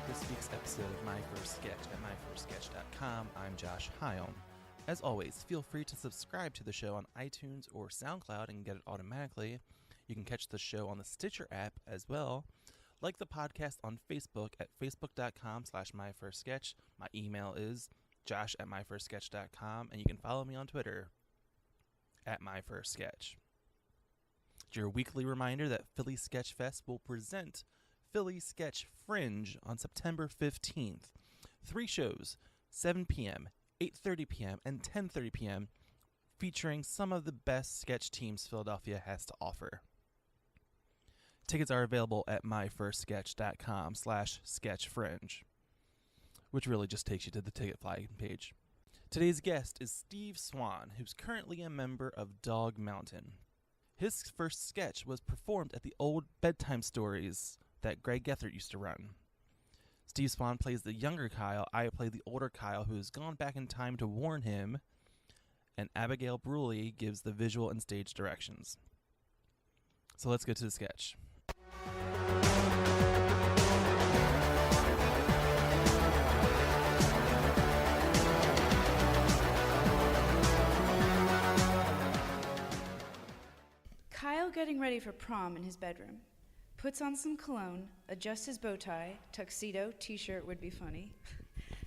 this week's episode of My First Sketch at myfirstsketch.com. I'm Josh Hyam. As always, feel free to subscribe to the show on iTunes or SoundCloud and get it automatically. You can catch the show on the Stitcher app as well. Like the podcast on Facebook at facebook.com/myfirstsketch. My email is josh@myfirstsketch.com, and you can follow me on Twitter at myfirstsketch. Your weekly reminder that Philly Sketchfest will present Philly Sketchfringe on September 15th. 3 shows, 7 p.m., 8:30 p.m., and 10:30 p.m., featuring some of the best sketch teams Philadelphia has to offer. Tickets are available at myfirstsketch.com/sketchfringe, which really just takes you to the ticket flying page. Today's guest is Steve Swan, who's currently a member of Dog Mountain. His first sketch was performed at the old bedtime stories that Greg Gethert used to run. Steve Swan plays the younger Kyle. I play the older Kyle, who has gone back in time to warn him, and Abigail Bruley gives the visual and stage directions. So let's go to the sketch. Kyle getting ready for prom in his bedroom. Puts on some cologne, adjusts his bow tie, tuxedo, t-shirt would be funny.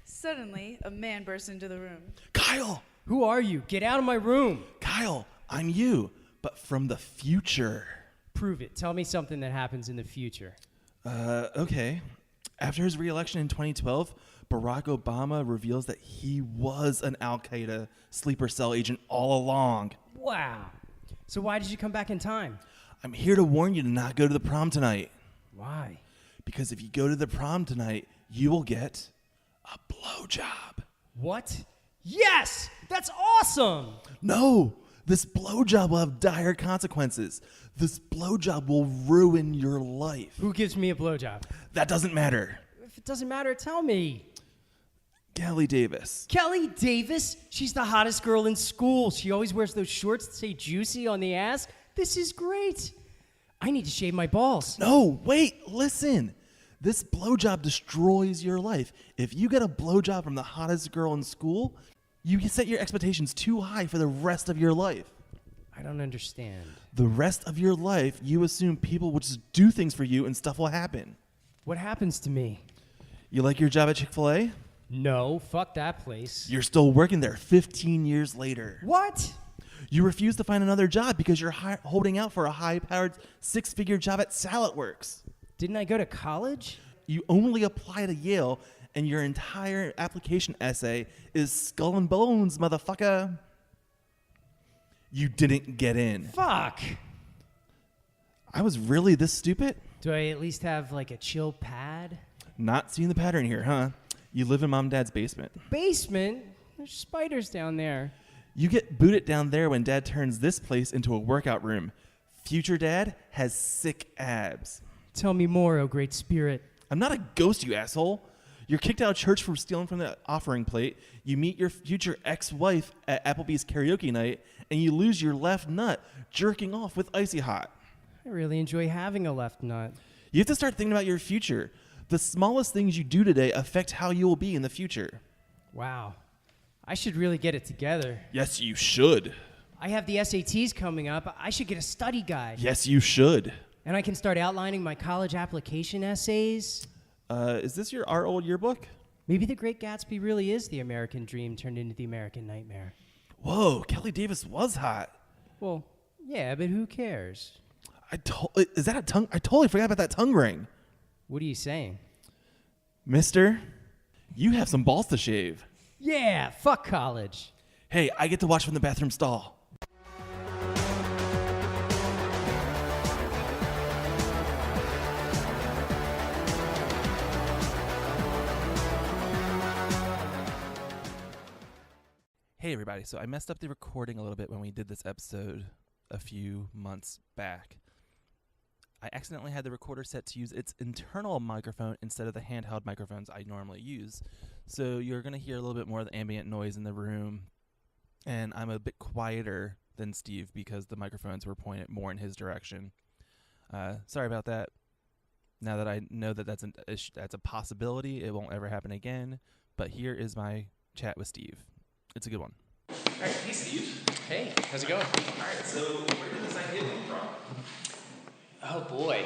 Suddenly, a man bursts into the room. Kyle! Who are you? Get out of my room! Kyle, I'm you, but from the future. Prove it. Tell me something that happens in the future. Okay. After his re-election in 2012, Barack Obama reveals that he was an Al-Qaeda sleeper cell agent all along. Wow. So why did you come back in time? I'm here to warn you to not go to the prom tonight. Why? Because if you go to the prom tonight, you will get a blowjob. What? Yes! That's awesome! No! This blowjob will have dire consequences. This blowjob will ruin your life. Who gives me a blowjob? That doesn't matter. If it doesn't matter, tell me. Kelly Davis. Kelly Davis? She's the hottest girl in school. She always wears those shorts that say juicy on the ass. This is great. I need to shave my balls. No, wait, listen. This blowjob destroys your life. If you get a blowjob from the hottest girl in school, you set your expectations too high for the rest of your life. I don't understand. The rest of your life, you assume people will just do things for you and stuff will happen. What happens to me? You like your job at Chick-fil-A? No, fuck that place. You're still working there 15 years later. What? You refuse to find another job because you're holding out for a high-powered 6-figure job at SaladWorks. Didn't I go to college? You only apply to Yale, and your entire application essay is skull and bones, motherfucker. You didn't get in. Fuck. I was really this stupid? Do I at least have like a chill pad? Not seeing the pattern here, huh? You live in Mom and Dad's basement. Basement? There's spiders down there. You get booted down there when Dad turns this place into a workout room. Future Dad has sick abs. Tell me more, oh great spirit. I'm not a ghost, you asshole. You're kicked out of church for stealing from the offering plate. You meet your future ex-wife at Applebee's karaoke night, and you lose your left nut jerking off with Icy Hot. I really enjoy having a left nut. You have to start thinking about your future. The smallest things you do today affect how you will be in the future. Wow. I should really get it together. Yes, you should. I have the SATs coming up. I should get a study guide. Yes, you should. And I can start outlining my college application essays. Is this our old yearbook? Maybe The Great Gatsby really is the American dream turned into the American nightmare. Whoa, Kelly Davis was hot. Well, yeah, but who cares? Is that a tongue? I totally forgot about that tongue ring. What are you saying? Mister, you have some balls to shave. Yeah, fuck college. Hey, I get to watch from the bathroom stall. Hey everybody, so I messed up the recording a little bit when we did this episode a few months back. I accidentally had the recorder set to use its internal microphone instead of the handheld microphones I normally use. So you're going to hear a little bit more of the ambient noise in the room. And I'm a bit quieter than Steve because the microphones were pointed more in his direction. Sorry about that. Now that I know that that's a possibility, it won't ever happen again. But here is my chat with Steve. It's a good one. All right, hey Steve. Hey, how's it going? All right, so where did this idea come from? Oh boy.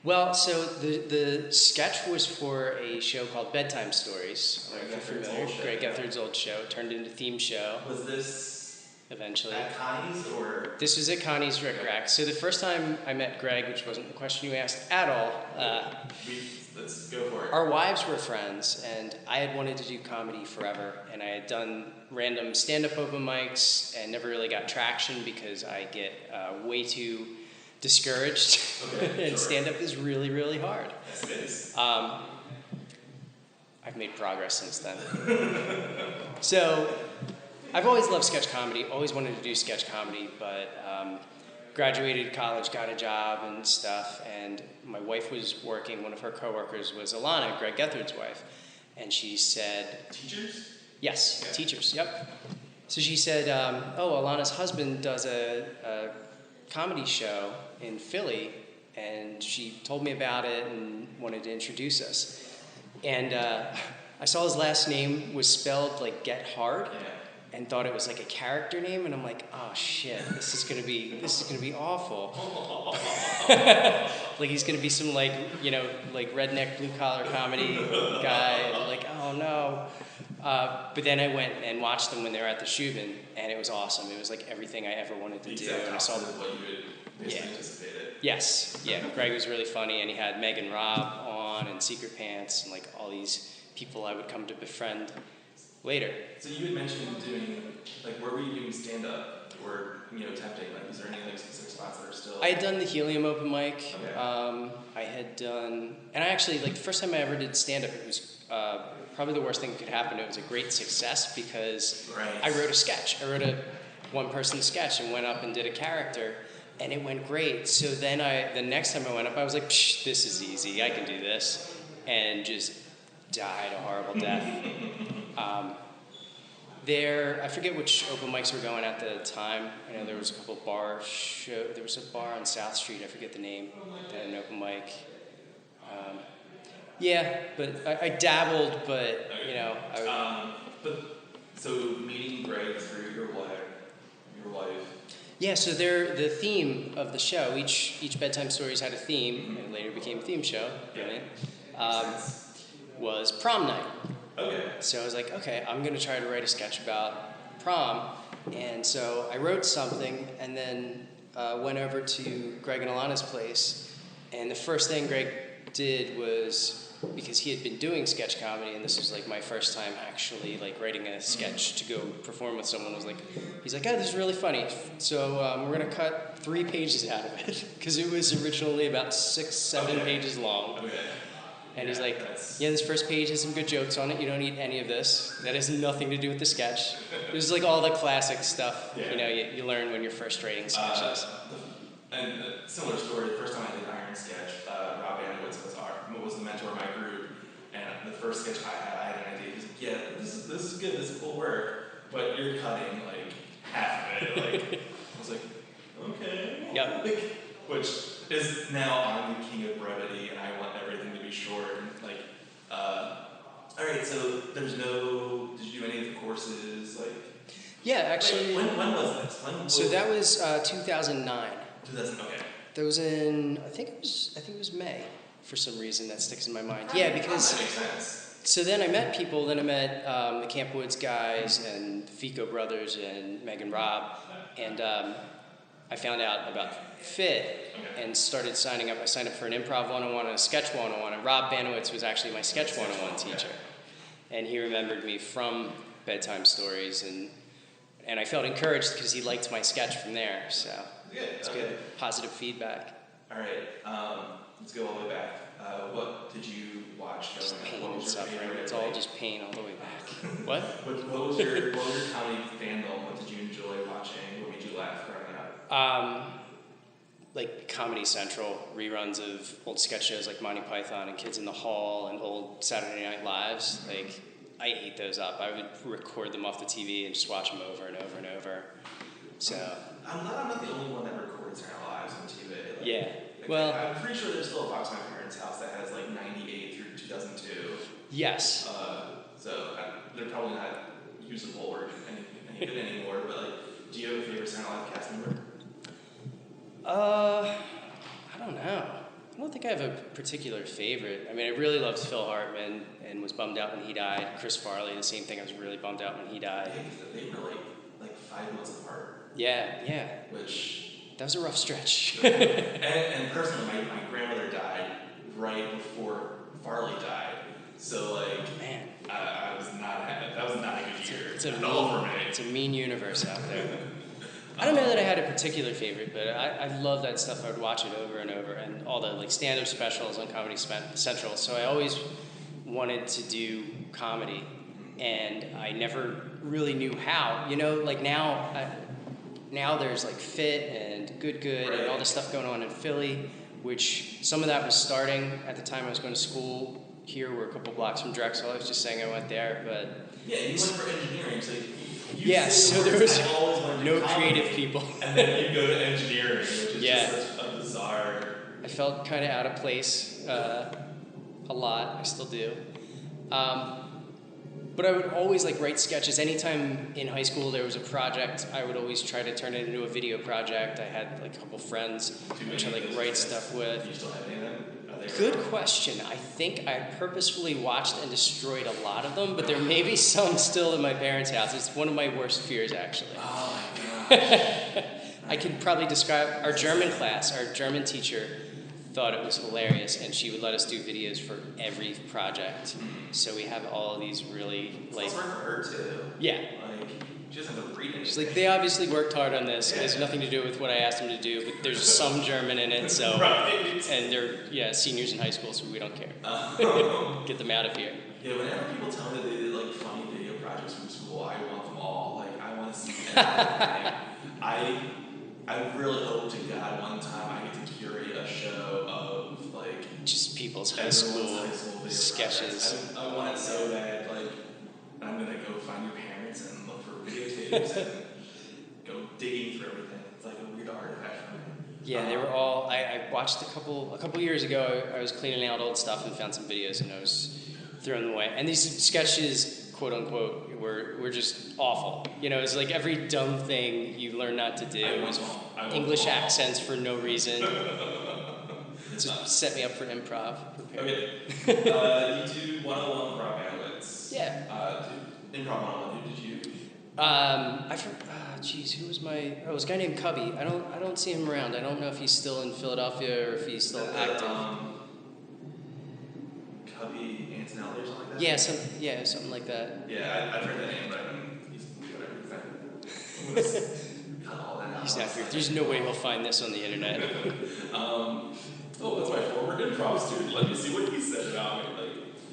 Well, so the sketch was for a show called Bedtime Stories. Greg If you're Gethard's familiar, old show. Greg Gethard's old show turned into theme show Was this eventually. at Connie's or? This was at Connie's Rick Rack. So the first time I met Greg, which wasn't the question you asked at all, Let's go for it. our wives were friends, and I had wanted to do comedy forever, and I had done random stand-up open mics and never really got traction because I get way too discouraged, Okay, and sure. stand-up is really, really hard. Yes, it is. I've made progress since then. So I've always loved sketch comedy, always wanted to do sketch comedy, but graduated college, got a job and stuff, and my wife was working. One of her coworkers was Alana, Greg Gethard's wife, and she said, Teachers? yes, Yeah. teachers, yep. So she said, Alana's husband does a comedy show in Philly, and she told me about it and wanted to introduce us. And I saw his last name was spelled like Get Hard, Yeah. and thought it was like a character name, and I'm like, oh shit, this is gonna be awful. Like he's gonna be some like redneck blue collar comedy guy, and I'm like, oh no. But then I went and watched them when they were at the Shubin, and it was awesome. It was like everything I ever wanted to The do, exact and I saw opposite of what you had basically Yeah. anticipated. Yes, yeah. Greg was really funny, and he had Meg and Rob on, and Secret Pants, and like all these people I would come to befriend later. So you had mentioned doing, like, where were you doing stand-up or, tempting? Like, is there any like specific spots that are still? I had done the Helium open mic. Okay. I had done, and I actually, like, the first time I ever did stand-up, it was probably the worst thing that could happen. It was a great success because Right. I wrote a sketch. I wrote a one-person sketch and went up and did a character, and it went great. So then the next time I went up, I was like, psh, this is easy. I can do this. And just died a horrible death. I forget which open mics were going at the time. I know there was a couple there was a bar on South Street, I forget the name, that had an open mic. But I dabbled, but, But so meeting Greg through your wife. Yeah, so the theme of the show, each Bedtime Stories had a theme, and later became a theme show, brilliant, was prom night. Okay. So I was like, okay, I'm going to try to write a sketch about prom. And so I wrote something and then went over to Greg and Alana's place. And the first thing Greg did was, because he had been doing sketch comedy, and this was like my first time actually like writing a sketch to go perform with someone, he's like, oh, this is really funny. So we're going to cut 3 pages out of it, because it was originally about 6-7 pages long. Okay. And he's like, yeah, this first page has some good jokes on it. You don't need any of this. That has nothing to do with the sketch. It was like all the classic stuff, Yeah. You learn when you're first writing sketches. And a similar story, the first time I did Iron Sketch, Rob Banowitz was the mentor of my group, and the first sketch I had an idea. He's like, yeah, this is good, this will work, but you're cutting like half of it. Like, I was like, okay. Yep. Which is now I'm the king of brevity, and I want everything to be short. And like, all right, so did you do any of the courses? Like, Yeah, actually. when was this? So that was 2009. 2000. Okay. That was in, I think it was May, for some reason that sticks in my mind. Yeah, because That makes sense. so then I met people. Then I met the Camp Woods guys and the Fico brothers and Meg and Rob, and I found out about PHIT and started signing up. I signed up for an improv 101 and a sketch 101, and Rob Banowitz was actually my sketch 101 teacher. And he remembered me from Bedtime Stories, and I felt encouraged because he liked my sketch from there, so Good. it's good, positive feedback. All right. Let's go all the way back. What did you watch? Just pain What and was your suffering, favorite, it's all like- just pain all the way back. What? What was your comedy fandom? What did you enjoy watching? What made you laugh growing up? Like Comedy Central, reruns of old sketch shows like Monty Python and Kids in the Hall and old Saturday Night Lives. Like, I ate those up. I would record them off the TV and just watch them over and over and over. So, I'm glad I'm not the only one that records Saturday Night Lives on TV. Like, Yeah. Like, Well, I'm pretty sure there's still a box at my parents' house that has like 98 through 2002. yes. So they're probably not usable or any good anymore. But like, do you have a favorite Saturday Night Live cast member? I don't know. I don't think I have a particular favorite. I mean, I really loved Phil Hartman and was bummed out when he died. Chris Farley, the same thing. I was really bummed out when he died. Yeah, they were like 5 months apart. Yeah. Which. That was a rough stretch. and personally, my grandmother died right before Farley died. So like, man, I was not happy. That was not a good year. It's a at all for me. It's a mean universe out there. I don't know that I had a particular favorite, but I love that stuff. I would watch it over and over, and all the like stand-up specials on Comedy Central. So I always wanted to do comedy, and I never really knew how. You know, like now there's like PHIT and Good and all this stuff going on in Philly, which some of that was starting at the time I was going to school here. We're a couple blocks from Drexel. I was just saying I went there, but yeah, you went for engineering, so so there was no comedy, creative people, and then you go to engineering, which is just such a bizarre. I felt kind of out of place a lot. I still do. But I would always like write sketches. Anytime in high school there was a project, I would always try to turn it into a video project. I had like a couple friends which I like write stuff with. Do you still have any of them? Good question. I think I purposefully watched and destroyed a lot of them, but there may be some still in my parents' house. It's one of my worst fears, actually. Oh my gosh. I could probably describe our German class. Our German teacher thought it was hilarious, and she would let us do videos for every project. So we have all of these really like. It's also for her too. Yeah. Like she doesn't have to read anything. She's like, they obviously worked hard on this. It has nothing to do with what I asked them to do, but there's some German in it, so. And they're seniors in high school, so we don't care. Get them out of here. Yeah, whenever people tell me that they did like funny video projects from school, I want them all. Like I want to see everything. I really hope to God one time I get to curate a show of like just people's high school sketches. I want it so bad. Like I'm gonna go find your parents and look for videotapes and go digging through everything. It's like a weird artifact for me. Yeah, they were all. I watched a couple years ago. I was cleaning out old stuff and found some videos, and I was throwing them away. And these sketches, quote unquote, were just awful. You know, it's like every dumb thing you learn not to do. It was English accents for no reason. Just set me up for improv. Okay. You do 101 Rob Bandwidths. Yeah. Improv 101. Who did you? Who was my? Oh, it was a guy named Cubby. I don't see him around. I don't know if he's still in Philadelphia or if he's still active. Cubby Antonelli or something like that. Something like that. Yeah, I've heard that name, but he's whatever. Cut all that out. He's not here. There's no way he'll find this on the internet. That's my former improv student. Let me see what he said about me.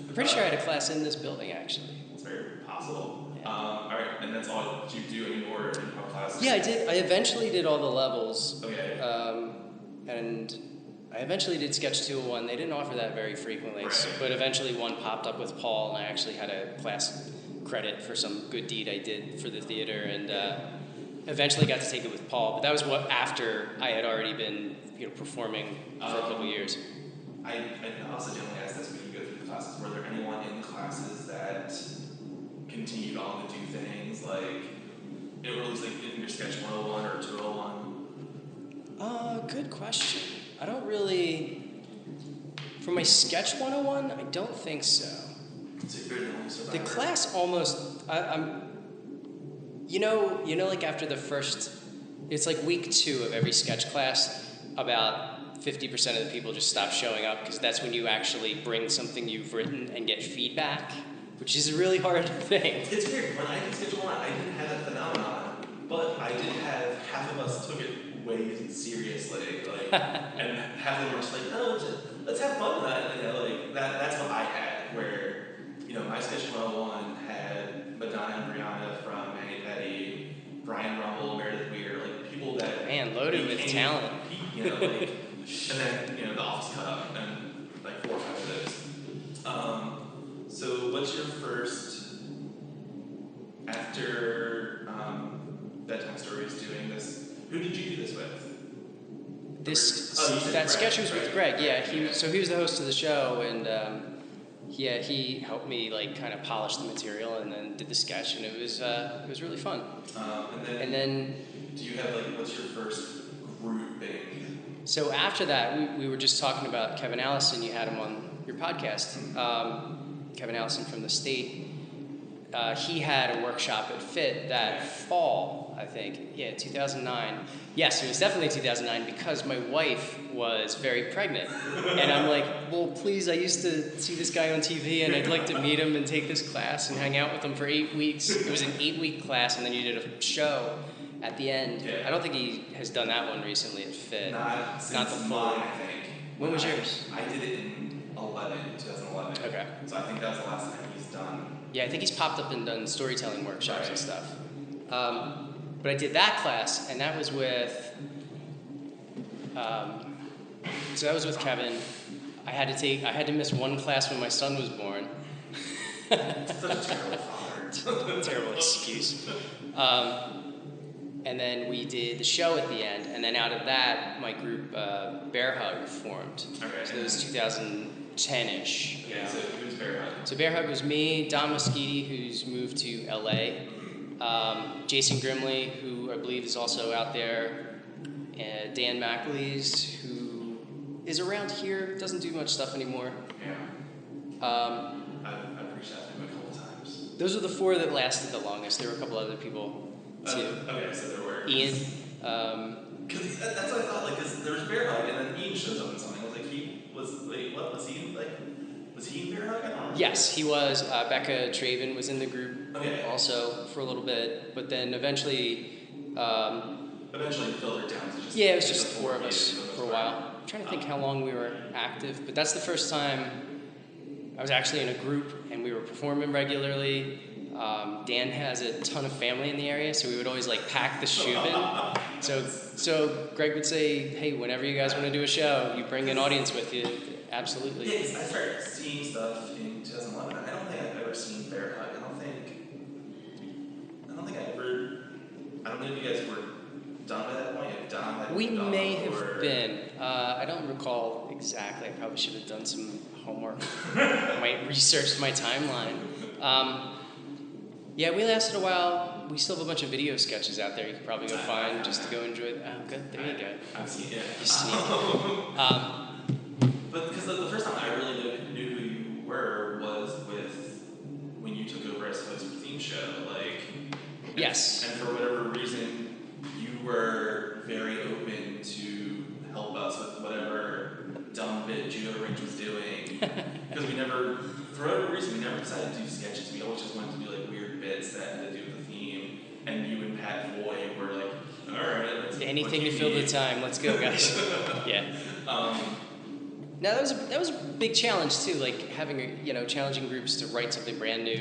I'm pretty sure I had a class in this building, actually. It's very possible. Yeah. All right, and that's all. Did you do any more improv classes? Yeah, I did. I eventually did all the levels. Okay. And I eventually did Sketch 201. They didn't offer that very frequently, but eventually one popped up with Paul, and I actually had a class credit for some good deed I did for the theater, and eventually got to take it with Paul. But that was after I had already been, performing for a couple years. I also generally ask this when you go through the classes. Were there anyone in the classes that continued on to do things like it was like in your Sketch 101 or 201? Good question. I don't really. For my Sketch 101, I don't think so. So you're the only survivor? The class almost. Like after the first, it's like week 2 of every sketch class. About 50% of the people just stop showing up because that's when you actually bring something you've written and get feedback, which is a really hard thing. It's weird. When I did Sketch 101, I didn't have that phenomenon, but I did have half of us took it way seriously, and half of them were just like, no, let's have fun with that. That's what I had. Where my Sketch 101 had Madonna and Brianna from Manny Petty, Brian Rumble, Meredith Weir, people that loaded with talent. And then the Office cut up and 4 or 5 of those. So what's your first after bedtime stories doing this? Who did you do this with? That sketch was with Greg. Yeah, he was the host of the show, and he helped me like kind of polish the material, and then did the sketch, and it was really fun. And then do you have like, what's your first grouping? So after that, we were just talking about Kevin Allison. You had him on your podcast. Kevin Allison from the state. He had a workshop at PHIT that fall, I think. Yeah, 2009. Yes, it was definitely 2009 because my wife was very pregnant. And I'm like, well, please, I used to see this guy on TV and I'd like to meet him and take this class and hang out with him for 8 weeks. It was an 8-week class, and then you did a show at the end. Yeah. I don't think he has done that one recently at PHIT. Not the full, I think. When was yours? I did it in 2011. Okay. So I think that was the last time he's done. Yeah, I think he's popped up and done storytelling workshops and stuff. But I did that class, and that was with, so that was with Kevin. I had to miss one class when my son was born. Such a terrible father. Terrible excuse. And then we did the show at the end, and then out of that, my group Bear Hug formed. Okay. So it was 2010-ish. Yeah, so it was Bear Hug. So Bear Hug was me, Don Moschetti, who's moved to LA, Jason Grimley, who I believe is also out there, and Dan McAleese, who is around here, doesn't do much stuff anymore. Yeah. I've reached out to him a couple times. Those were the 4 that lasted the longest. There were a couple other people too. Okay, so there were. Ian. Because that's what I thought, like, because there was Bear Hug, and then Ian shows up in something. I was like, was he in Bear Hug? I don't know. Yes, he was. Becca Traven was in the group also for a little bit, but then eventually filtered down to just... Yeah, it was just the 4 of us for a while. I'm trying to think how long we were active, but that's the first time I was actually in a group and we were performing regularly. Dan has a ton of family in the area, so we would always like pack the Shubin. So Greg would say, hey, whenever you guys want to do a show, you bring an audience with you. Absolutely. Yeah, because I started seeing stuff in 2011. I don't think I've ever seen Bear Hug. I don't know if you guys were done by that point. If Don had We moved may on, have or... been. I don't recall exactly. I probably should have done some homework. Researched my timeline. Yeah, we lasted a while. We still have a bunch of video sketches out there you could probably go find just to go enjoy. Oh, good. There you go. I've seen it. You sneak. But because the first time I really knew who you were was when you took over as host for Theme Show. Yes. And for whatever reason, you were very open to help us with whatever dumb bit Judo Range was doing. Because for whatever reason, we never decided to do sketches. We always just wanted to do like weird bits that had to do with the theme. And you and Pat Foy were like, all right, anything to fill the time. Let's go, guys. Yeah. Now that was a big challenge too, like having challenging groups to write something brand new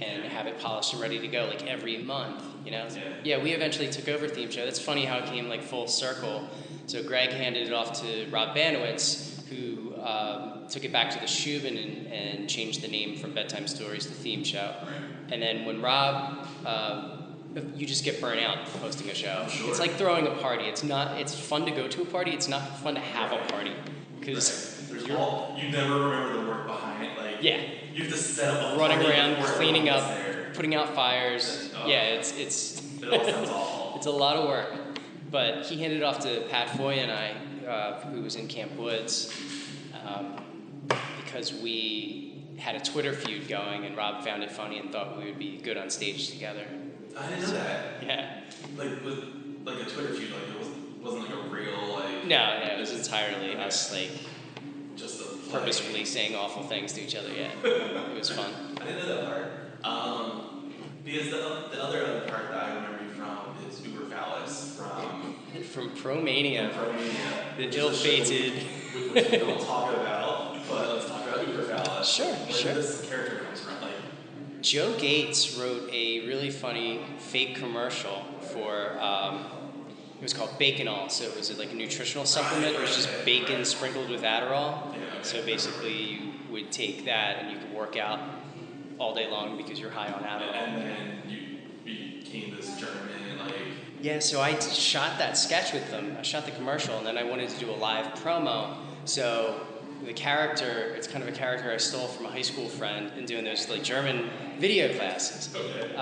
and have it polished and ready to go like every month, Yeah, we eventually took over Theme Show. That's funny how it came like full circle. So Greg handed it off to Rob Banowitz, who took it back to the Shubin and changed the name from Bedtime Stories to Theme Show. And then when Rob, you just get burnt out hosting a show. Sure. It's like throwing a party. It's fun to go to a party. It's not fun to have a party. Because you never remember the work behind it. You have to set up a running party around, before cleaning up, everyone's there. putting out fires. It's It all sounds awful. it's a lot of work. But he handed it off to Pat Foy and I, who was in Camp Woods, because we had a Twitter feud going, and Rob found it funny and thought we would be good on stage together. I didn't know that. Yeah. With a Twitter feud, it wasn't like a real No, it was entirely us just a purposefully saying awful things to each other. Yeah, it was fun. I didn't know that part. Because the other part that I remember you from is Uber Phallus from Promania. The ill-fated. Which we don't talk about, but let's talk about Uber Phallus. Sure. Where this character comes from, Joe Gates wrote a really funny fake commercial for, it was called Baconol, so it was like a nutritional supplement. It was just bacon sprinkled with Adderall. So basically you would take that and you could work out all day long because you're high on Adderall. And then you became this German, Yeah, so I shot that sketch with them. I shot the commercial, and then I wanted to do a live promo. So the character, it's kind of a character I stole from a high school friend in doing those like German video classes. Okay.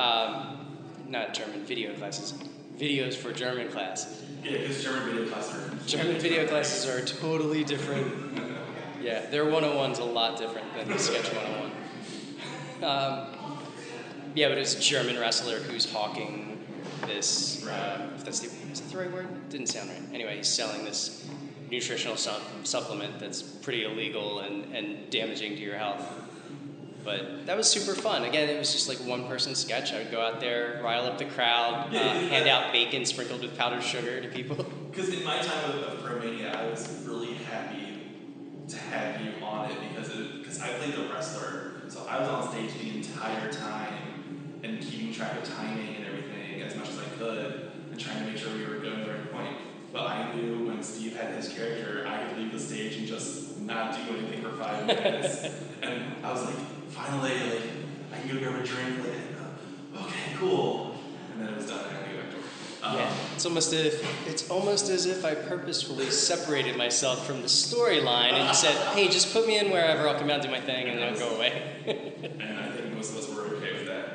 Not German video classes. Videos for German class. Yeah, because German video classes are totally different. Yeah, their 101's a lot different than the Sketch 101. Yeah, but it's a German wrestler who's hawking this, is that the right word? Didn't sound right. Anyway, he's selling this nutritional supplement that's pretty illegal and damaging to your health. But that was super fun. Again, it was just like one person sketch. I would go out there, rile up the crowd, hand out bacon sprinkled with powdered sugar to people. Because in my time of Promania, I was really happy to have you on it because I played the wrestler, so I was on stage the entire time and keeping track of timing and everything as much as I could and trying to make sure we were going to the right point. But I knew when Steve had his character, I could leave the stage and just not do anything for 5 minutes. And I was like, finally, like, I can go grab a drink, like, okay, cool. And then it was done, and I had to go back to work. Yeah, it's almost as if I purposefully separated myself from the storyline and said, hey, just put me in wherever, I'll come out and do my thing, and then I'll go away. And I think most of us were okay with that.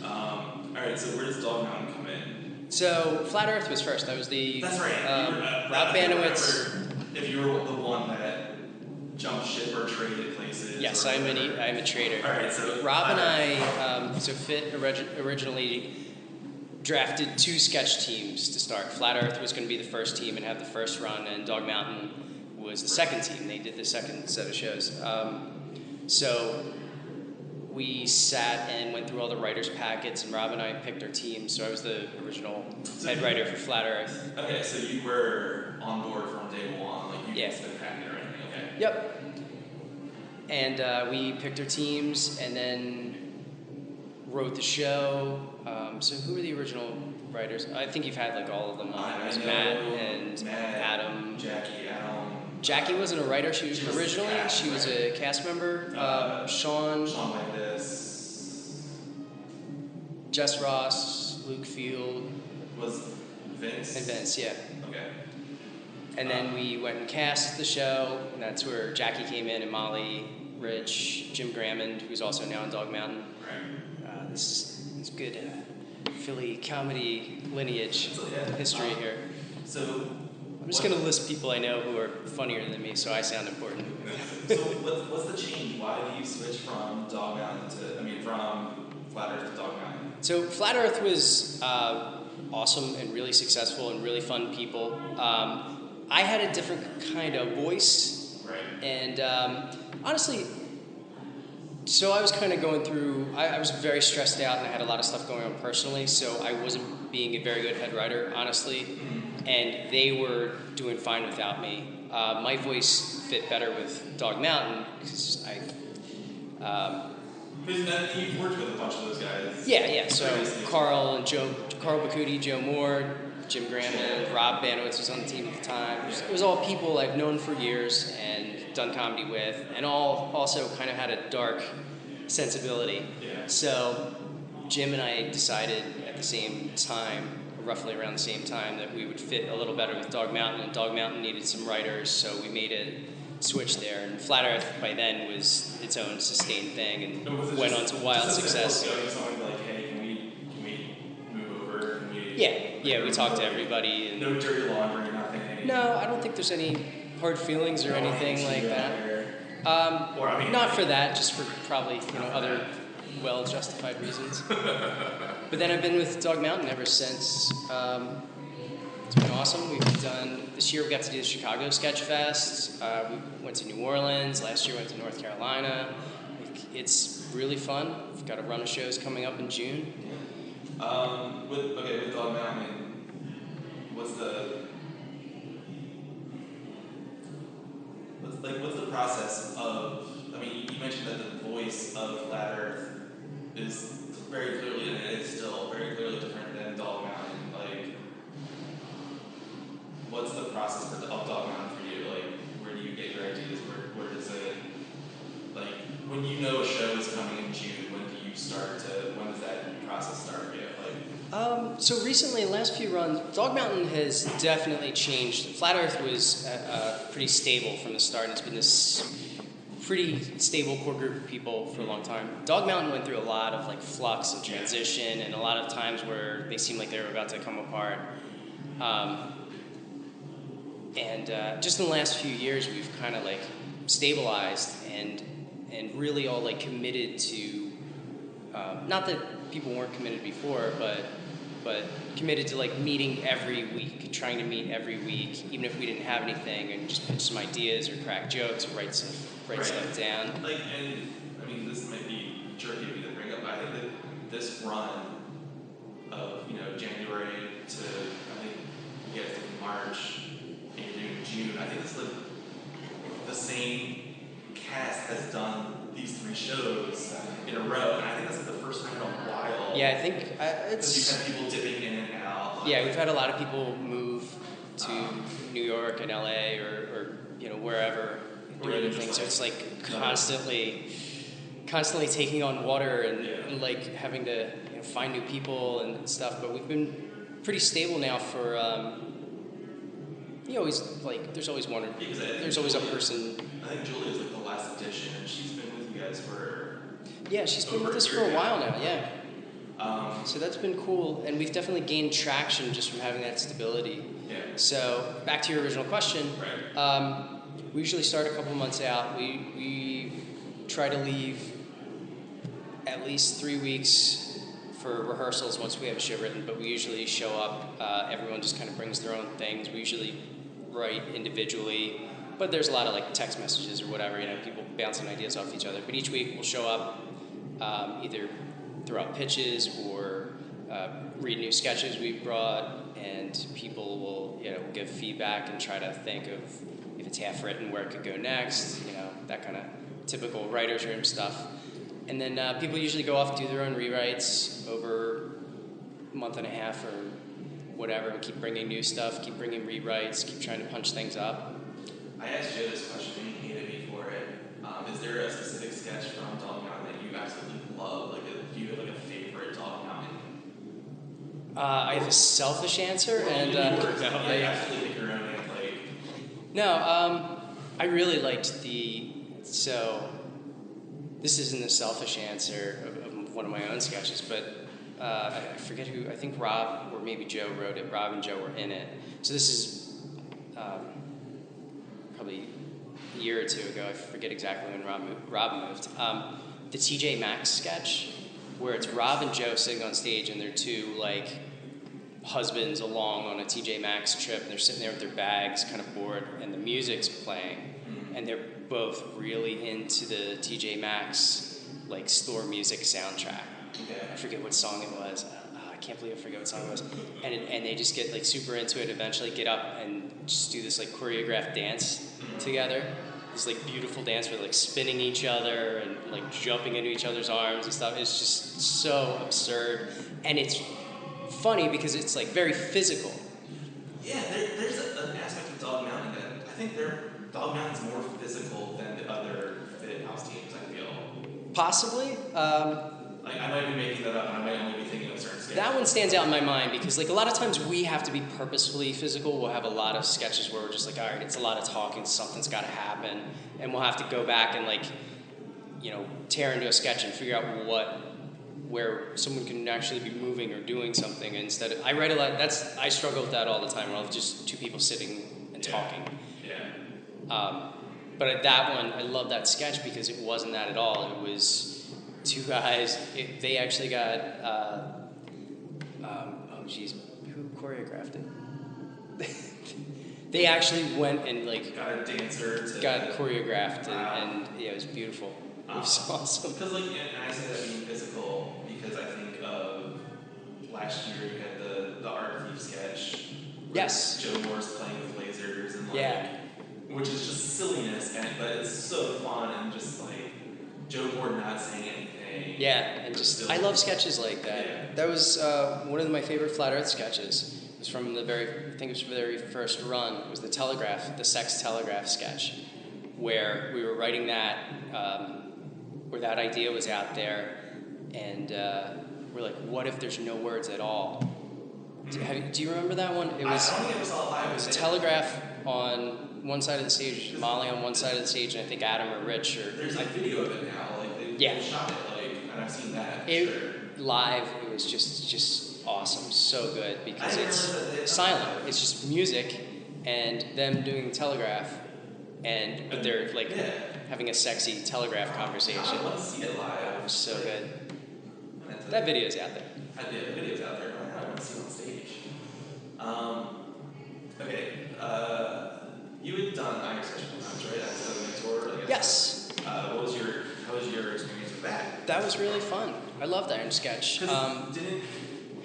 Alright, so where does Dog Mountain come in? So, Flat Earth was first. That was the That's right. Rob Banowitz. If you were the one that jumped ship or traded places. Yes, I'm a trader. Alright, so Rob and I, so PHIT originally drafted 2 sketch teams to start. Flat Earth was going to be the first team and have the first run, and Dog Mountain was the second team. They did the second set of shows. So we sat and went through all the writers' packets, and Rob and I picked our teams. So I was the original head writer for Flat Earth. Okay, so you were on board from day one, like you did the packet or anything, okay? Yep. And we picked our teams, and then wrote the show. So who were the original writers? I think you've had like all of them on. It was Matt and Adam. Jackie wasn't a writer. She was originally. She was a cast member. Sean Landis. Jess Ross, Luke Field. Was Vince? And Vince, yeah. Okay. And then we went and cast the show, and that's where Jackie came in, and Molly, Rich, Jim Grammond, who's also now in Dog Mountain. Right. This is good Philly comedy lineage history here. So I'm just going to list people I know who are funnier than me, so I sound important. So what's the change? Why did you switch from Dog Mountain from Flat Earth to Dog Mountain? So Flat Earth was awesome and really successful and really fun people. I had a different kind of voice. Right. And honestly, so I was kind of going through, I was very stressed out and I had a lot of stuff going on personally, so I wasn't being a very good head writer, honestly. And they were doing fine without me. My voice fit better with Dog Mountain because you've worked with a bunch of those guys. Yeah. So Carl Bacuti, Joe Moore, Jim Grammond, Rob Banowitz was on the team at the time. It was all people I've known for years and done comedy with, and all also kind of had a dark sensibility. Yeah. So Jim and I decided at the same time, roughly around the same time, that we would fit a little better with Dog Mountain, and Dog Mountain needed some writers, so we made a switch there. And Flat Earth by then was its own sustained thing and went on to wild success. Like, hey, can we move over? Yeah, we talked to everybody. And no dirty laundry, nothing. No, I don't think there's any hard feelings or anything like that. Not for that, just for probably other well-justified reasons. But then I've been with Dog Mountain ever since. It's been awesome. This year we got to do the Chicago Sketchfest. We went to New Orleans. Last year we went to North Carolina. It's really fun. We've got a run of shows coming up in June. With Dog Mountain, what's the process of? I mean, you mentioned that the voice of Flat Earth is very clearly, and it is still very clearly different than Dog Mountain. Like, what's the process of Dog Mountain for you? Like, where do you get your ideas? Where does it, like, when you know a show is coming in June, when does that process start for you? Like, So recently, in the last few runs, Dog Mountain has definitely changed. Flat Earth was pretty stable from the start. It's been this pretty stable core group of people for a long time. Dog Mountain went through a lot of like flux and transition, and a lot of times where they seemed like they were about to come apart. Just in the last few years, we've kind of like stabilized and really all like committed to. Not that people weren't committed before, but committed to like meeting every week, trying to meet every week, even if we didn't have anything, and just pitch some ideas or crack jokes or write stuff down. Like, and I mean, this might be jerky of me to bring up, but I think that this run of January to I think you guys did March and you're doing June. I think it's like the same cast has done these 3 shows in a row, and I think that's like the first time in a while. Yeah, I think it's. You've had people dipping in and out. Yeah, we've had a lot of people move to New York and LA or wherever and do other things. So it's like constantly taking on water and like having to find new people and stuff. But we've been pretty stable now for. You always like there's always one. There's always a person. I think Julia's like the last edition, and she's been with you guys for. Yeah, she's been with us for a while now. Yeah. So that's been cool, and we've definitely gained traction just from having that stability. Yeah. So back to your original question. Right. We usually start a couple months out. We try to leave at least 3 weeks for rehearsals once we have a show written, but we usually show up. Everyone just kind of brings their own things. We usually write individually, but there's a lot of like text messages or whatever, people bouncing ideas off each other. But each week we'll show up, either throw out pitches or read new sketches we've brought, and people will give feedback and try to think of if it's half written where it could go next, that kind of typical writer's room stuff. And then people usually go off and do their own rewrites over a month and a half or whatever. We keep bringing new stuff, keep bringing rewrites, keep trying to punch things up. I asked Joe this question and he hated me for it. Is there a specific sketch from Dog Mountain that you absolutely love? Like, do you have like a favorite Dog Mountain? I have a selfish answer, and I absolutely pick your own and like. No, I really liked so. This isn't a selfish answer of one of my own sketches, but I forget who. I think Rob or maybe Joe wrote it. Rob and Joe were in it. So this is probably a year or 2 ago. I forget exactly when Rob moved. The TJ Maxx sketch, where it's Rob and Joe sitting on stage, and they're 2 like husbands along on a TJ Maxx trip, and they're sitting there with their bags, kind of bored, and the music's playing, and they're both really into the TJ Maxx like store music soundtrack. Okay. I forget what song it was. I can't believe I forget what song it was. And they just get like super into it. Eventually, get up and just do this like choreographed dance together. This like beautiful dance where they're like spinning each other and like jumping into each other's arms and stuff. It's just so absurd, and it's funny because it's like very physical. Yeah, there's an aspect of Dog Mountain that I think Dog Mountain's more physical than the other FIT house teams, I feel. Possibly. Like, I might be making that up, and I might only be thinking of certain sketches. That one stands out in my mind because, like, a lot of times we have to be purposefully physical. We'll have a lot of sketches where we're just like, all right, it's a lot of talking, something's got to happen, and we'll have to go back and, like, tear into a sketch and figure out where someone can actually be moving or doing something instead of. I write a lot. I struggle with that all the time. Where I'll just 2 people sitting and talking. Yeah. But at that one, I love that sketch because it wasn't that at all. It was 2 guys. They actually got. Who choreographed it? They actually went and like got a dancer. Got choreographed and yeah, it was beautiful. It was awesome. Because like, and I say that being physical because I think of last year you had the art thief sketch. Yes. Joe Moore's playing with lasers and like. Yeah. Which is just silliness, but it's so fun and just like Joe Moore not saying anything. Yeah, and just I love sketches like that. Yeah. That was one of my favorite Flat Earth sketches. It was from the very first run. It was the sex telegraph sketch, where we were writing that, where that idea was out there, and we're like, what if there's no words at all? Do you remember that one? It was. I don't think I ever saw it live. It was a telegraph on one side of the stage, Molly on one side of the stage, and I think Adam or Rich or. There's like video of it now. Like they shot it, like, and I've seen that. Live, it was just awesome, so good because it's silent. It's just music and them doing telegraph, but they're like having a sexy telegraph conversation. I want to see it live. It was so good. That video's out there. The video's out there. I want to see it on stage. Okay. You had done Iron Sketch times, right? As a mentor, I guess. Yes. How was your experience with that? That was really fun. I loved Iron Sketch. Didn't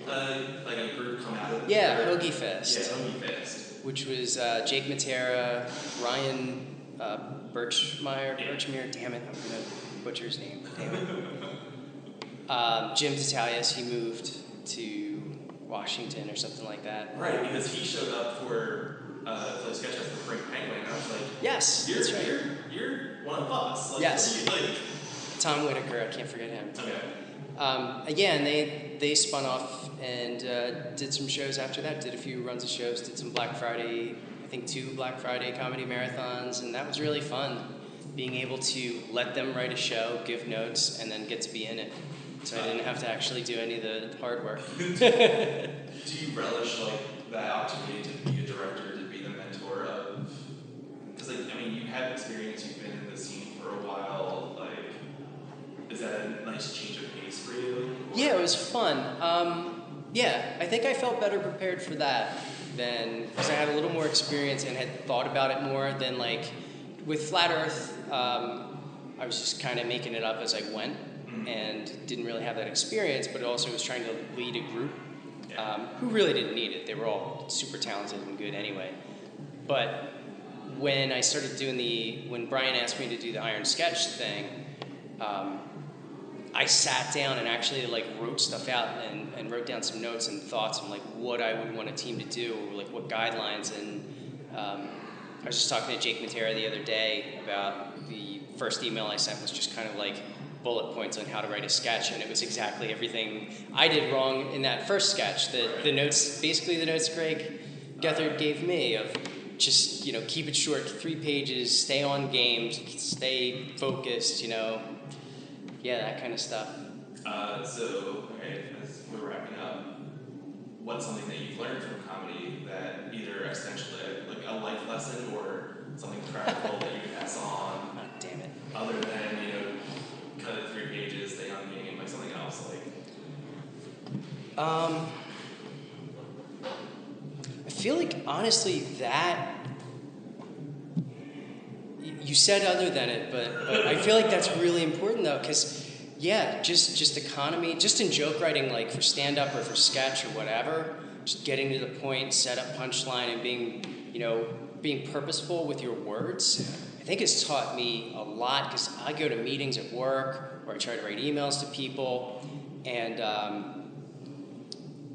like a group come out of it? Yeah, Hoagie Fest. Yeah, Hoagie Fest. Which was Jake Matera, Ryan Birchmere. Damn it, I'm gonna butcher his name. Damn it. Jim Detalius, he moved to Washington or something like that. Right, because he showed up for Philly Sketchfest with Frank Penguin, and I was like, yes, that's right. You're one of us. Like, yes. Tom Whitaker, I can't forget him. Okay. Again, they spun off and did some shows after that, did a few runs of shows, did some Black Friday, I think 2 Black Friday comedy marathons, and that was really fun, being able to let them write a show, give notes, and then get to be in it. So I didn't have to actually do any of the hard work. Do you relish like that opportunity to be a director, to be the mentor of? Because like I mean, you have experience, you've been in the scene for a while. Like, is that a nice change of pace for you? Or? Yeah, it was fun. Yeah, I think I felt better prepared for that than because I had a little more experience and had thought about it more than like with Flat Earth. I was just kind of making it up as I went. And didn't really have that experience, but also was trying to lead a group who really didn't need it. They were all super talented and good anyway. But when I started doing when Brian asked me to do the Iron Sketch thing, I sat down and actually like wrote stuff out and wrote down some notes and thoughts on like what I would want a team to do, or like what guidelines. And I was just talking to Jake Matera the other day about the first email I sent was just kind of like bullet points on how to write a sketch, and it was exactly everything I did wrong in that first sketch. The notes, basically the notes Greg Gethard gave me of just, keep it short, 3 pages, stay on game, stay focused, that kind of stuff. So, okay, as we're wrapping up, what's something that you've learned from comedy that either essentially like a life lesson or something practical that you can pass on? Oh, damn it. Other than, cut it 3 pages, stay on game, like something else, like. I feel like honestly that you said other than it, but I feel like that's really important though, because just economy, just in joke writing, like for stand up or for sketch or whatever, just getting to the point, set up punchline, and being purposeful with your words. I think it's taught me a lot because I go to meetings at work or I try to write emails to people, and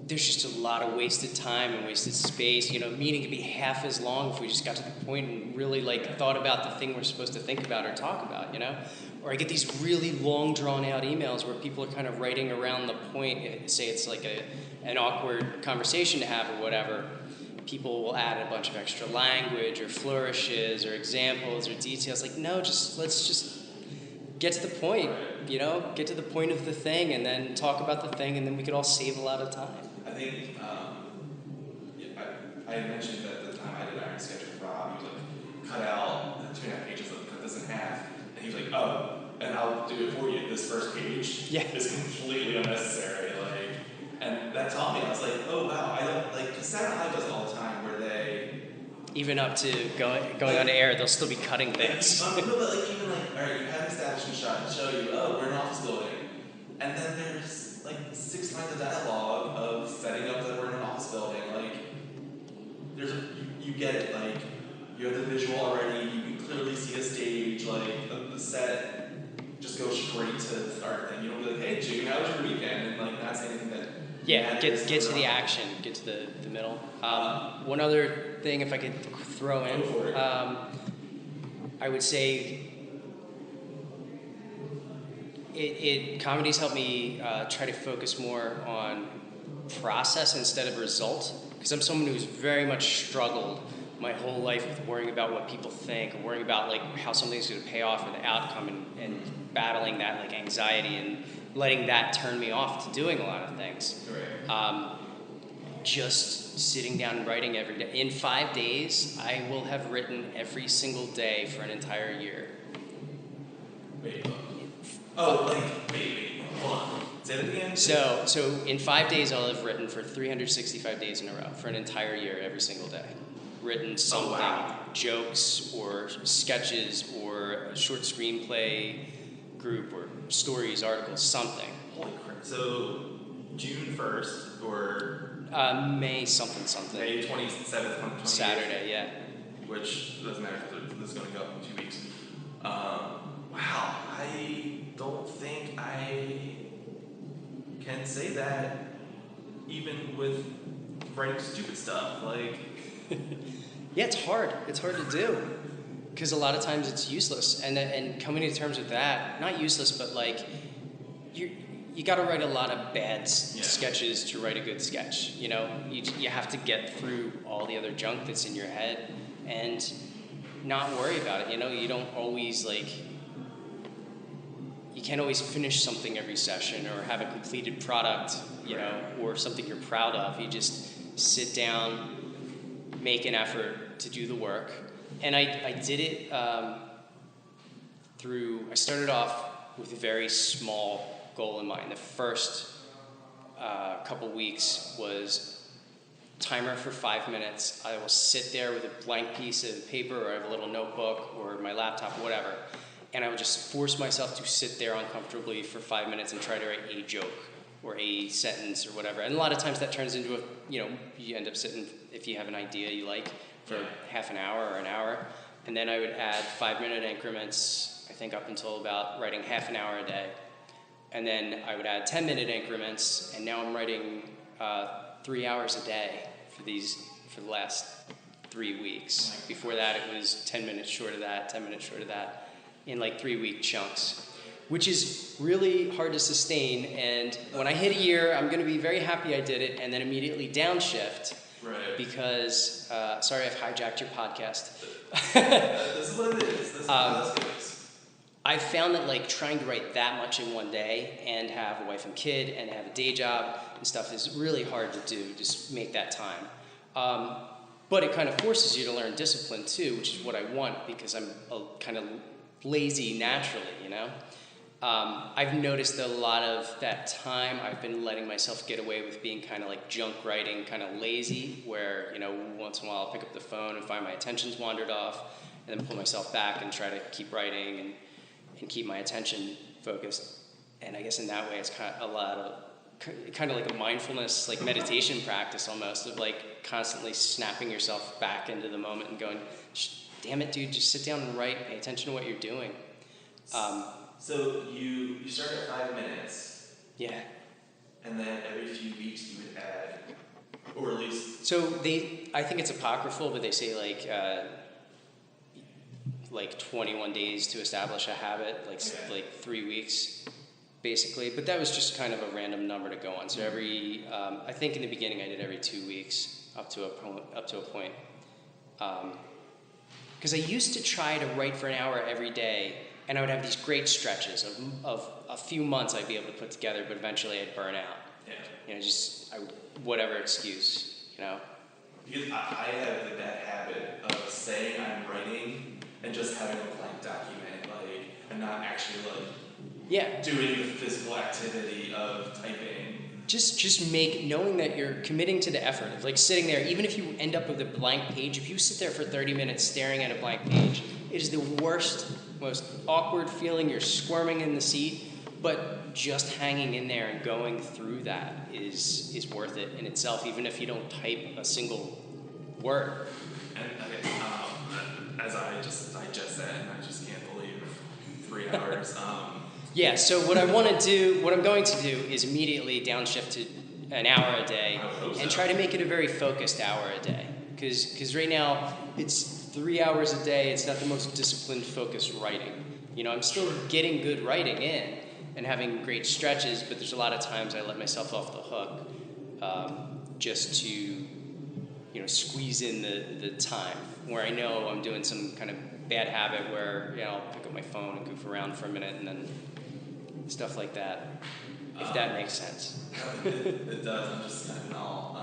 there's just a lot of wasted time and wasted space. Meeting could be half as long if we just got to the point and really like thought about the thing we're supposed to think about or talk about, Or I get these really long drawn out emails where people are kind of writing around the point, say it's like an awkward conversation to have or whatever. People will add a bunch of extra language or flourishes or examples or details. Like, no, let's just get to the point, get to the point of the thing and then talk about the thing, and then we could all save a lot of time. I think I mentioned that the time I did Iron Sketch with Rob, he was like, cut out 2.5 pages, cut this in half. And he was like, oh, and I'll do it for you. This first page is completely unnecessary. And that taught me, I was like, oh wow, I don't, because Saturday Night does it all the time, where they... Even up to going on air, they'll still be cutting things. No, but all right, you have an establishment shot to show you, oh, we're in an office building. And then there's 6 lines of dialogue of setting up that we're in an office building. You get it, you have the visual already, you can clearly see a stage, the set just goes straight to the start thing. You don't be like, hey, June, how was your weekend? And not say anything that... Yeah, get to the action, get to the middle. One other thing, if I could throw in, I would say comedy's helped me try to focus more on process instead of result, because I'm someone who's very much struggled my whole life with worrying about what people think, or worrying about like how something's going to pay off or the outcome, and battling that like anxiety and letting that turn me off to doing a lot of things. Right. Just sitting down and writing every day. In 5 days, I will have written every single day for an entire year. Wait. Oh, like, wait, hold on. Say that again? So in 5 days, I'll have written for 365 days in a row, for an entire year, every single day. Written something, jokes or sketches or a short screenplay group or stories, articles, something. Holy crap. So, June 1st, or... May something. May 27th, 28th. Saturday, yeah. Which doesn't matter because this is going to go up in 2 weeks. Wow, I don't think I can say that even with writing stupid stuff. Like, yeah, it's hard. It's hard to do because a lot of times it's useless, and coming to terms with that, not useless, but like you got to write a lot of bad sketches to write a good sketch. You know, you have to get through all the other junk that's in your head and not worry about it. You know, you don't always you can't always finish something every session or have a completed product, you know, or something you're proud of. You just sit down, make an effort to do the work. And I did it I started off with a very small goal in mind. The first couple weeks was timer for 5 minutes. I will sit there with a blank piece of paper, or I have a little notebook or my laptop, whatever, and I would just force myself to sit there uncomfortably for 5 minutes and try to write a joke or a sentence or whatever. And a lot of times that turns into you end up sitting, if you have an idea you like, for half an hour or an hour. And then I would add 5-minute increments, I think up until about writing half an hour a day. And then I would add 10-minute increments, and now I'm writing 3 hours a day for the last 3 weeks. Before that, it was 10 minutes short of that, 10 minutes short of that, in like 3-week chunks, which is really hard to sustain. And when I hit a year, I'm going to be very happy I did it, and then immediately downshift. Right. Because, sorry, I've hijacked your podcast. This is what it is. This is what it is. I found that like trying to write that much in one day and have a wife and kid and have a day job and stuff is really hard to do. Just make that time. But it kind of forces you to learn discipline too, which is what I want because I'm kind of lazy naturally, you know? I've noticed that a lot of that time I've been letting myself get away with being kind of like junk writing, kind of lazy, where, you know, once in a while I'll pick up the phone and find my attention's wandered off and then pull myself back and try to keep writing and keep my attention focused. And I guess in that way it's kind of like a mindfulness, like meditation practice almost, of like constantly snapping yourself back into the moment and going, damn it, dude, just sit down and write, pay attention to what you're doing. So you start at 5 minutes. Yeah. And then every few weeks you would add, or at least... So I think it's apocryphal, but they say like 21 days to establish a habit, like 3 weeks, basically. But that was just kind of a random number to go on. So every, I think in the beginning I did every 2 weeks up to a point. Because I used to try to write for an hour every day, and I would have these great stretches of a few months I'd be able to put together, but eventually I'd burn out. Yeah. You know, whatever excuse, you know. Because I have the bad habit of saying I'm writing and just having a blank document, like, and not actually, like, doing the physical activity of typing. Just knowing that you're committing to the effort of, like, sitting there, even if you end up with a blank page, if you sit there for 30 minutes staring at a blank page, it is the worst, most awkward feeling. You're squirming in the seat, but just hanging in there and going through that is worth it in itself, even if you don't type a single word. And as I just said, and I just can't believe 3 hours. Yeah, so what I'm going to do is immediately downshift to an hour a day and try to make it a very focused hour a day. Because right now, it's 3 hours a day. It's not the most disciplined, focused writing. You know, I'm still getting good writing in and having great stretches, but there's a lot of times I let myself off the hook just to, you know, squeeze in the time where I know I'm doing some kind of bad habit where, you know, I'll pick up my phone and goof around for a minute and then stuff like that, if that makes sense. It does. I'm just kind of all.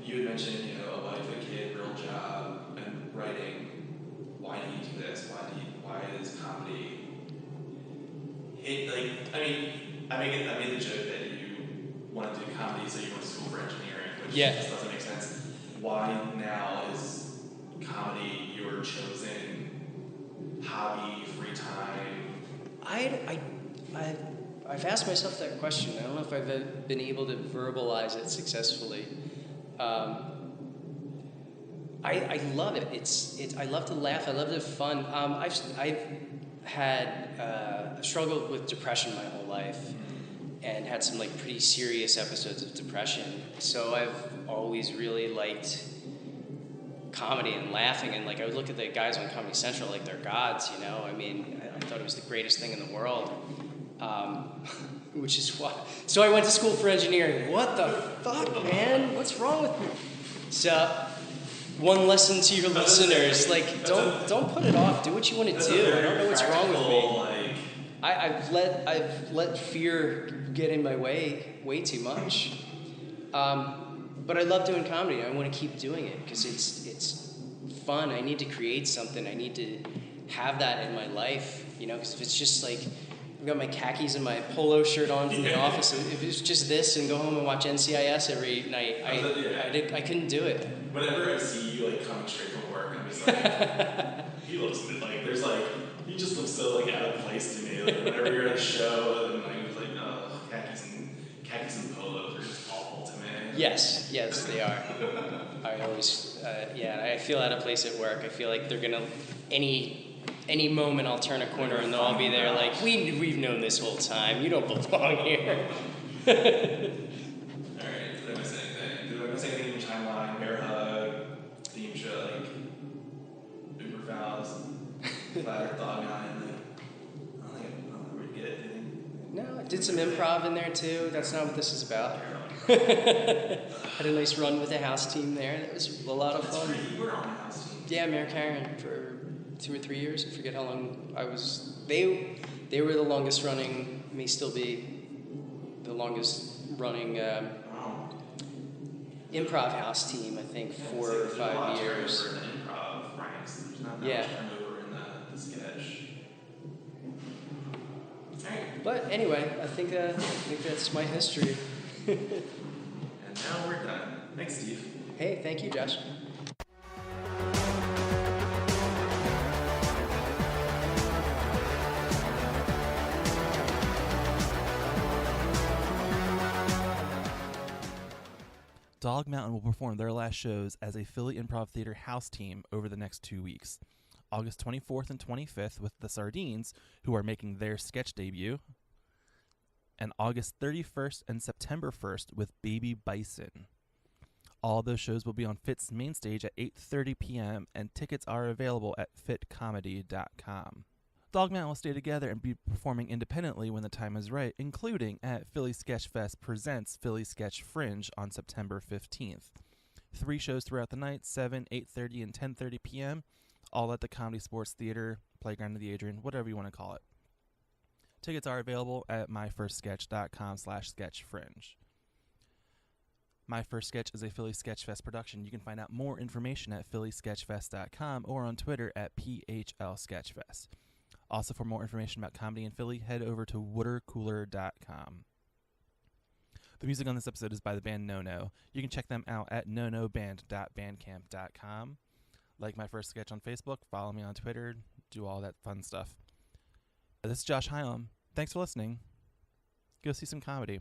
You had mentioned, you know, a wife, a kid, real job, and writing. Why do you do this? Why is comedy? I made the joke that you want to do comedy, so you went to school for engineering, which just doesn't make sense. Why now is comedy your chosen hobby, free time? I've asked myself that question. I don't know if I've been able to verbalize it successfully. I love it. I love to laugh. I love to have fun. I've had struggled with depression my whole life, and had some like pretty serious episodes of depression. So I've always really liked comedy and laughing, and like I would look at the guys on Comedy Central like they're gods, you know. I mean, I thought it was the greatest thing in the world. Which is why. So I went to school for engineering. What the fuck, man? What's wrong with me? So, one lesson to your listeners: like, don't put it off. Do what you want to do. I don't know what's wrong with me. I've let fear get in my way too much. But I love doing comedy. I want to keep doing it because it's fun. I need to create something. I need to have that in my life. You know, because if it's just like I've got my khakis and my polo shirt on from the office. If it was just this and go home and watch NCIS every night, I couldn't do it. Whenever I see you like coming straight from work, I'm just like, he looks like he just looks so like out of place to me. Like whenever you're at a show, and like khakis and polos are just awful to me. Yes, they are. I always, I feel out of place at work. I feel like they're gonna any moment I'll turn a corner and they'll all be there like, we've known this whole time. You don't belong here. Alright, did I miss anything? Did I miss anything in your timeline? Bear hug, theme show, like Uber fouls, ladder dog line, I don't really get anything. No, I did some improv in there too. That's not what this is about. Had a nice run with the house team there. That was a lot of fun. You were on the house team. Yeah, Mayor Karen for 2 or 3 years. I forget how long I was. They were the longest running, may still be the longest running improv house team, I think, 4 or 5 years. Turnover in the improv ranks. There's not that much turnover in the sketch. But anyway, I think that's my history. And now we're done. Thanks, Steve. Hey, thank you, Josh. Dog Mountain will perform their last shows as a Philly Improv Theater house team over the next 2 weeks. August 24th and 25th with the Sardines, who are making their sketch debut, and August 31st and September 1st with Baby Bison. All those shows will be on PHIT's Mainstage at 8:30 p.m., and tickets are available at phitcomedy.com. Dog Mountain will stay together and be performing independently when the time is right, including at Philly Sketchfest presents Philly Sketchfringe on September 15th. 3 shows throughout the night, 7, 8:30, and 10:30 p.m., all at the ComedySportz Theater, Playground of the Adrian, whatever you want to call it. Tickets are available at myfirstsketch.com/sketchfringe. My First Sketch is a Philly Sketchfest production. You can find out more information at phillysketchfest.com or on Twitter at PHLSketchfest. Also, for more information about comedy in Philly, head over to watercooler.com. The music on this episode is by the band No No. You can check them out at nonoband.bandcamp.com. Like My First Sketch on Facebook, follow me on Twitter, do all that fun stuff. This is Josh Hylam. Thanks for listening. Go see some comedy.